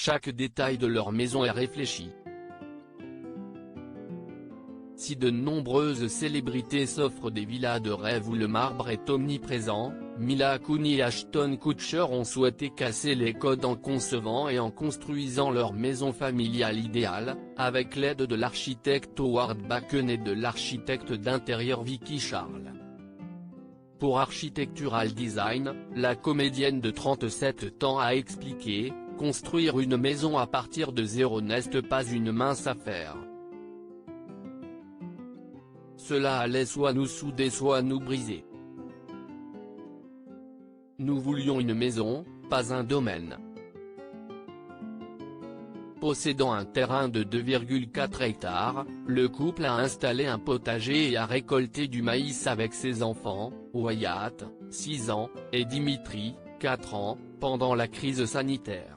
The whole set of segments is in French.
chaque détail de leur maison est réfléchi. Si de nombreuses célébrités s'offrent des villas de rêve où le marbre est omniprésent, Mila Kunis et Ashton Kutcher ont souhaité casser les codes en concevant et en construisant leur maison familiale idéale, avec l'aide de l'architecte Howard Bacon et de l'architecte d'intérieur Vicky Charles. Pour Architectural Design, la comédienne de 37 ans a expliqué, « Construire une maison à partir de zéro n'est pas une mince affaire. Cela allait soit nous souder soit nous briser. Nous voulions une maison, pas un domaine. » Possédant un terrain de 2,4 hectares, le couple a installé un potager et a récolté du maïs avec ses enfants, Wyatt, 6 ans, et Dimitri, 4 ans, pendant la crise sanitaire.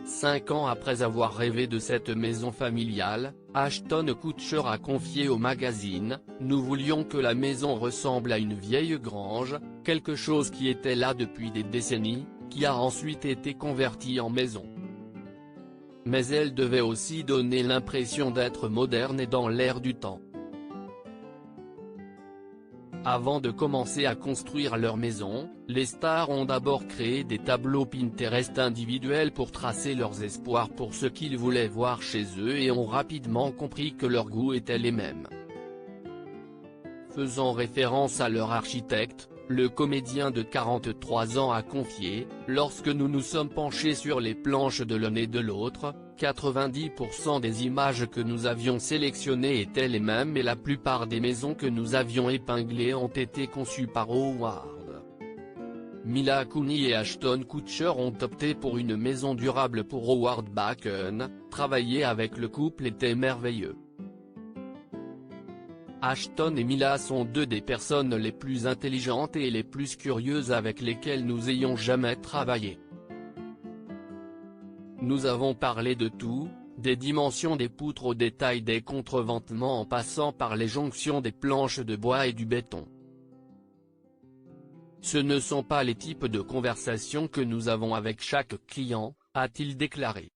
5 ans après avoir rêvé de cette maison familiale, Ashton Kutcher a confié au magazine, « Nous voulions que la maison ressemble à une vieille grange, quelque chose qui était là depuis des décennies, qui a ensuite été convertie en maison. Mais elle devait aussi donner l'impression d'être moderne et dans l'air du temps. » Avant de commencer à construire leur maison, les stars ont d'abord créé des tableaux Pinterest individuels pour tracer leurs espoirs pour ce qu'ils voulaient voir chez eux et ont rapidement compris que leurs goûts étaient les mêmes. Faisant référence à leur architecte, le comédien de 43 ans a confié, « Lorsque nous nous sommes penchés sur les planches de l'un et de l'autre, 90% des images que nous avions sélectionnées étaient les mêmes et la plupart des maisons que nous avions épinglées ont été conçues par Howard. » Mila Kunis et Ashton Kutcher ont opté pour une maison durable pour Howard Bacon, travailler avec le couple était merveilleux. Ashton et Mila sont deux des personnes les plus intelligentes et les plus curieuses avec lesquelles nous ayons jamais travaillé. Nous avons parlé de tout, des dimensions des poutres aux détails des contreventements en passant par les jonctions des planches de bois et du béton. Ce ne sont pas les types de conversations que nous avons avec chaque client, a-t-il déclaré.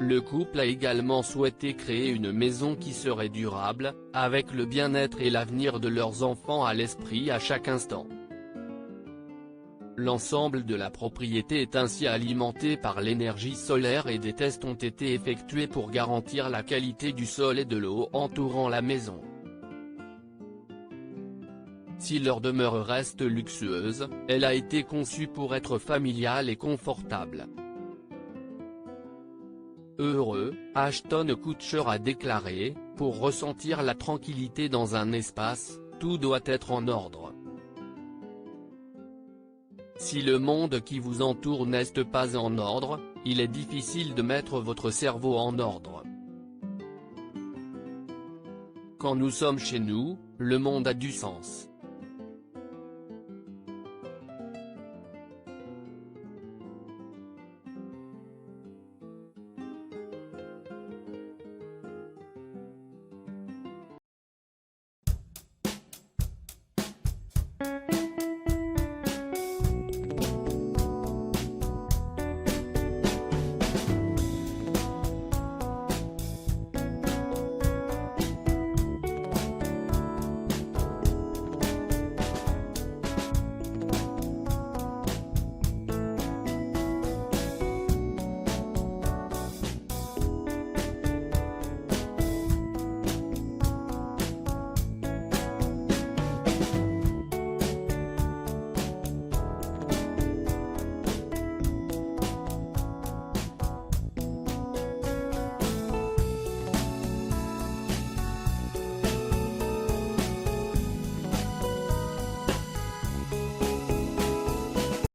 Le couple a également souhaité créer une maison qui serait durable, avec le bien-être et l'avenir de leurs enfants à l'esprit à chaque instant. L'ensemble de la propriété est ainsi alimenté par l'énergie solaire et des tests ont été effectués pour garantir la qualité du sol et de l'eau entourant la maison. Si leur demeure reste luxueuse, elle a été conçue pour être familiale et confortable. Heureux, Ashton Kutcher a déclaré, « Pour ressentir la tranquillité dans un espace, tout doit être en ordre. Si le monde qui vous entoure n'est pas en ordre, il est difficile de mettre votre cerveau en ordre. Quand nous sommes chez nous, le monde a du sens. »